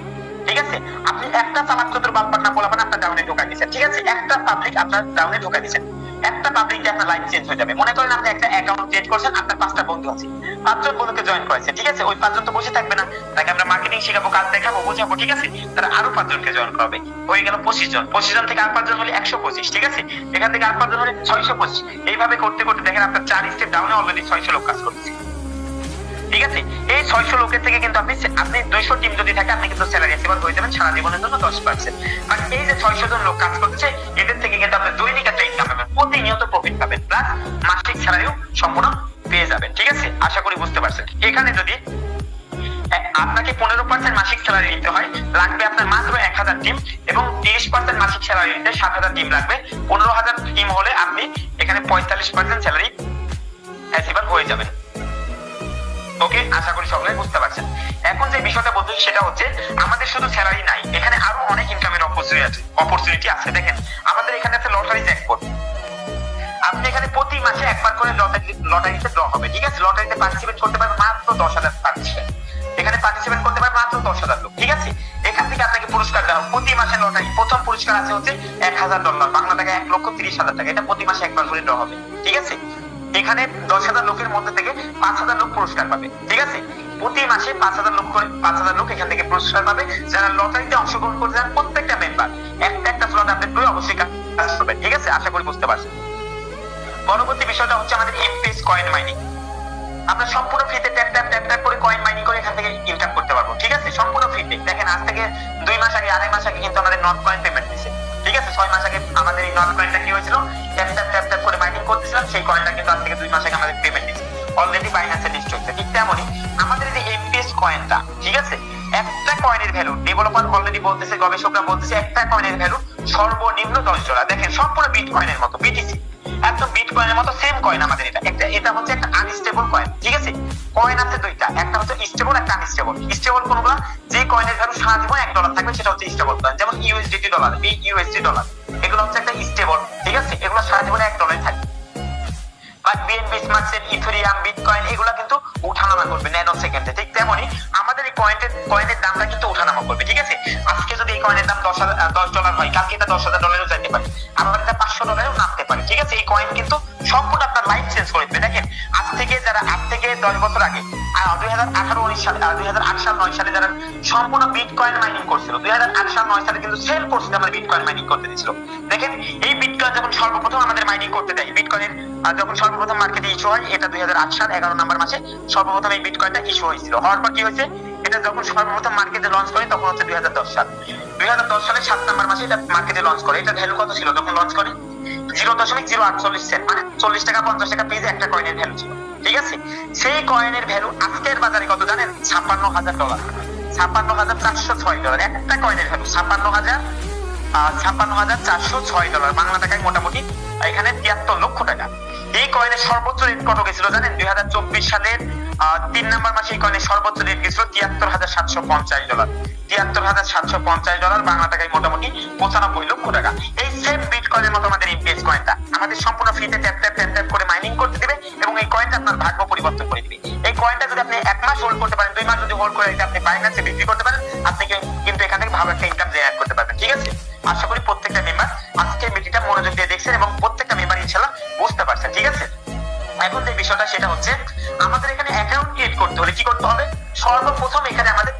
ঠিক আছে, আপনি একটা চালাক চতুর বালপার না বলাবেন আপনার ডাউনে ঢোকা দিচ্ছেন। ঠিক আছে, একটা পাবলিক আপনার ডাউনে ঢোকা দিচ্ছেন, একটা পাবলিক দিয়ে আপনার লাইফ চেঞ্জ হয়ে যাবে। মনে করেন আপনি একটা অ্যাকাউন্ট ক্রিয়েট করছেন, আপনার 5টা বন্ধু আছে, 5 জন বন্ধুকে জয়েন করেছে। ঠিক আছে, ওই 5 জন তো বসে থাকবে না, তাকে আমরা মার্কেটিং শেখাবো, কাজ দেখাবো, বোঝাবো। ঠিক আছে, তারা আরো 5 জনকে জয়েন করবে, হয়ে গেল 25 জন। 25 জন থেকে আর 5 জন হলে 125। ঠিক আছে, এখান থেকে আর 5 জন হলে 625। এইভাবে করতে করতে দেখেন আপনার 4 স্টেপ ডাউনে অলরেডি 600 লোক কাজ করতেছে। ঠিক আছে, এই 600 লোকের থেকে কিন্তু আপনি 200 টিম যদি থাকে, আপনি কিন্তু স্যালারি অ্যাচিভার হয়ে যাবেন সারা জীবনের জন্য 10%। আর এই যে 600 জন লোক কাজ করছে, এদের থেকে কিন্তু আপনি দৈনিক একটা ইনকাম পাবেন, প্রতিনিয়ত প্রফিট পাবেন, প্লাস মাসিক স্যালারিও সম্পূর্ণ পেয়ে যাবেন। ঠিক আছে, আশা করি বুঝতে পারছেন। এখানে যদি আপনাকে 15% মাসিক স্যালারি নিতে হয়, লাগবে আপনার মাত্র 1000 টিম, এবং 30% মাসিক স্যালারি নিতে 7000 টিম লাগবে। 15000 টিম হলে আপনি এখানে 45% স্যালারি অ্যাচিভার হয়ে যাবেন। ওকে, আশা করি সকলে বুঝতে পারছেন। এখন যে বিষয়টা বলতে, সেটা হচ্ছে আমাদের শুধু স্যালারি নাই, এখানে আরো অনেক ইনকামের অপরচুনিটি আছে। দেখেন, আমাদের এখানে আছে লটারি জ্যাকপট। আপনি এখানে প্রতি মাসে একবার করে লটারিতে ড্র হবে। ঠিক আছে, লটারিতে পার্টিসিপেট করতে পারবেন মাত্র 10,000 পার্টিসিপেন্ট, এখানে পার্টিসিপেট করতে পারবেন মাত্র 10,000 লোক। ঠিক আছে, এখান থেকে আপনাকে পুরস্কার দেওয়া প্রতি মাসে লটারি। প্রথম পুরস্কার আছে হচ্ছে $1,000, বাংলা টাকা 1,30,000 টাকা। এটা প্রতি মাসে একবার করে ড্র হবে। ঠিক আছে, এখানে 10,000 লোকের মধ্যে থেকে 5,000 লোক পুরস্কার পাবে। ঠিক আছে, প্রতি মাসে 5,000 লোক করে 5,000 লোক এখান থেকে পুরস্কার পাবে। যারা লটারিতে অংশগ্রহণ করতে চান, প্রত্যেকটা মেম্বার একটা স্লট আপডেট করে অবশ্যই কাজ করবেন। ঠিক আছে, আশা করি বুঝতে পারছেন। পরবর্তী বিষয়টা হচ্ছে আমাদের এমপিএস কয়েন মাইনিং। আমরা সম্পূর্ণ ফ্রিতে ট্যাপ করে কয়েন মাইনিং করে এখান থেকে ইনকাম করতে পারবো। ঠিক আছে, সম্পূর্ণ ফ্রিতে। দেখেন, আজ থেকে 2 মাস আগে, 2.5 মাস আগে কিন্তু আমাদের নট কয়েন পেমেন্ট দিয়েছে। ঠিক আছে, 6 মাস আগে আমাদের এই নট কয়েনটা কি হয়েছিল, ট্যাপ করে মাইনিং করতেছিলাম, সেই কয়েনটা কিন্তু আজ থেকে 2 মাস আগে আমাদের পেমেন্ট দিয়েছে, অলরেডি বাইন্যান্সে লিস্ট হচ্ছে। ঠিক তেমনই আমাদের এই যে এমপিএস কয়েনটা, ঠিক আছে, একটা কয়েনের ভ্যালু, ডেভেলপার অলরেডি বলতেছে, গবেষকরা বলতেছে, একটা কয়েনের ভ্যালু সর্বনিম্ন $10। দেখেন, সম্পূর্ণ বিটকয়েনের মতো, বিটিসি একদম বিটকয়েনের মতো সেম কয়েন আমাদের। এটা হচ্ছে একটা আনস্টেবল কয়েন। ঠিক আছে, কয়েন আছে 2টা, একটা হচ্ছে স্টেবল, একটা আনস্টেবল। স্টেবল কোনগুলো? যে কয়েনের ভ্যালু সারা জীবন $1 থাকবে, সেটা হচ্ছে স্টেবল কয়েন। যেমন ইউএসডিটি ডলার, বিইউএসডি ডলার, এগুলো হচ্ছে একটা স্টেবল। ঠিক আছে, এগুলো সারা জীবনে $1 থাকবে। But BNB, smart chain, Ethereum, bitcoin এগুলো কিন্তু উঠানামা করবে ন্যানো সেকেন্ডে। ঠিক তেমনি আমাদের এই কয়েনের দামটা কিন্তু উঠানামা করবে। ঠিক আছে, আজকে যদি এই কয়েনের দাম $10 হয়, কালকে এটা $10,000 যেতে পারে, আবার এটা $500 $500 নামতে পারে। ঠিক আছে, এই কয়েন কিন্তু সম্পূর্ণ আপনার লাইফ চেঞ্জ করে দেবে। দেখেন আজ থেকে 10 বছর আগে 2018-19 সালে 2008 সাল 9 সালে যারা সম্পূর্ণ বিটকয়েন মাইনিং করছিল, 2008 সাল 9 সালে কিন্তু সেল করছিল আমাদের বিটকয়েন মাইনিং করতে দিয়েছিল। দেখেন এই বিটকয়েন যখন সর্বপ্রথম আমাদের মাইনিং করতে দেয়, বিটকয়েনের যখন সর্বপ্রথম মার্কেটে ইস্যু হয়, এটা 2008 সাল 11 নম্বর মাসে সর্বপ্রথম এই বিটকয়েনটা ইস্যু হয়েছিল। হওয়ার পর কি হয়েছে, এটা যখন সর্বপ্রথম মার্কেটে লঞ্চ করে তখন হচ্ছে 2010 সাল। 2010 সালে 7 নম্বর মাসে এটা মার্কেটে লঞ্চ করে। এটা ভ্যালু কত ছিল যখন লঞ্চ করে? 0.048 সেন্ট, মানে 40 টাকা 50 টাকা পিস একটা কয়েনের ভ্যালু ছিল। ঠিক আছে, সেই কয়েনের ভ্যালু আজকের বাজারে কত জানেন? $56,000, $56,406। একটা কয়েনের ভ্যালু $56,406, বাংলা টাকায় মোটামুটি এখানে 73 লক্ষ টাকা। এই কয়েনের সর্বোচ্চ রেট কত গেছিল জানেন? 2024 সালের 3 নম্বর মাসে এই কয়েনের সর্বোচ্চ রেট গেছিল $73,750, $73,750, বাংলা টাকায় মোটামুটি 95 লক্ষ টাকা। এই সেম বিটকয়েনের মতো আমাদের এমপিএস কয়েনটা আমাদের সম্পূর্ণ ফ্রিতে ট্যাপ করে মাইনিং করতে দিবে এবং এই কয়েনটা আপনার ভাগ্য পরিবর্তন করে দিবে। এই কয়েনটা যদি আপনি 1 মাস হোল্ড করতে পারেন, 2 মাস যদি হোল্ড করে আপনি বাইন্যান্সে বিক্রি করতে পারেন, আপনি কিন্তু এখান থেকে ভালো একটা ইনকাম জেনারেট করতে পারবেন। ঠিক আছে, আশা করি প্রত্যেকটা মেম্বার আজকে ভিডিওটা মনোযোগ দিয়ে দেখছেন এবং প্রত্যেকটা মেম্বার ইনশাআল্লাহ বুঝতে পারছেন। ঠিক আছে, এখন যে বিষয়টা সেটা হচ্ছে আমাদের এখানে অ্যাকাউন্ট ক্রিয়েট করতে হলে কি করতে হবে? সর্বপ্রথম এখানে আমাদের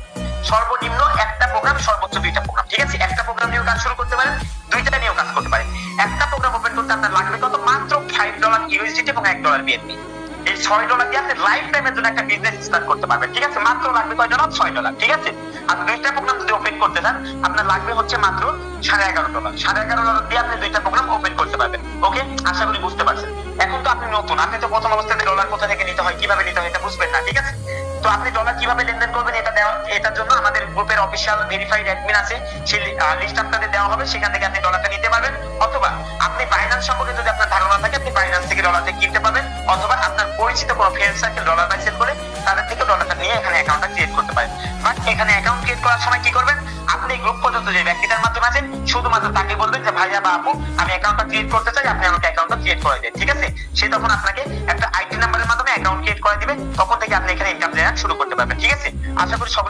সর্বনিম্ন একটা প্রোগ্রাম, সর্বোচ্চ 2টা প্রোগ্রাম। ঠিক আছে, একটা প্রোগ্রাম নিয়েও কাজ শুরু করতে পারেন, 2টা নিয়েও কাজ করতে পারেন। একটা প্রোগ্রাম ওপেন করতে আপনার লাগবে কত? মাত্র $5 USDT এবং $1 BNB। এই $6 দিয়ে আপনি লাইফ টাইমের জন্য একটা বিজনেস স্টার্ট করতে পারবেন। ঠিক আছে, মাত্র লাগবে কয় ডলার? $6। ঠিক আছে, আর 2টা প্রোগ্রাম যদি ওপেন করতে চান আপনার লাগবে হচ্ছে মাত্র $11.5। $11.5 দিয়ে আপনি 2টা প্রোগ্রাম ওপেন করতে পারবেন। ওকে, আশা করি বুঝতে পারছেন। এখন তো আপনি নতুন, আপনি তো প্রথম অবস্থাতে ডলার কোথা থেকে নিতে হয়, কিভাবে নিতে হয় এটা বুঝবেন না। ঠিক আছে, তো আপনি ডলার কিভাবে লেনদেন করবেন এটার জন্য আমাদের গ্রুপের অফিসিয়াল ভেরিফাইড অ্যাডমিন আছে, সেই লিস্ট আপনাদের দেওয়া হবে, সেখান থেকে আপনি ডলারটা নিতে পারবেন। অথবা আপনি বাইন্যান্স সম্পর্কে যদি আপনার ধারণা থাকে আপনি বাইন্যান্স থেকে ডলারটা কিনতে পারবেন, অথবা আপনার পরিচিত কোনো friend circle dollar buy sell করে তাদের থেকে ডলারটা নিয়ে এখানে অ্যাকাউন্টটা ক্রিয়েট করতে পারেন। বাট এখানে অ্যাকাউন্ট ক্রিয়েট করার সময় কি করবেন? আপনি গ্রুপ পর্যন্ত যে ব্যক্তিটার মাধ্যমে আছেন শুধুমাত্র তাকে বলবেন যে ভাইয়া বা আপু আমি অ্যাকাউন্টটা ক্রিয়েট করতে চাই, আপনি আমাকে অ্যাকাউন্টটা ক্রিয়েট করে দেন। ঠিক আছে, সে তখন আপনাকে একটা আইডি নাম্বারের মাধ্যমে অ্যাকাউন্ট ক্রিয়েট করে দিবে, তখন থেকে আপনি এখানে ইনকাম জেনারেট শুরু করতে পারবেন। ঠিক আছে, আশা করি সকলে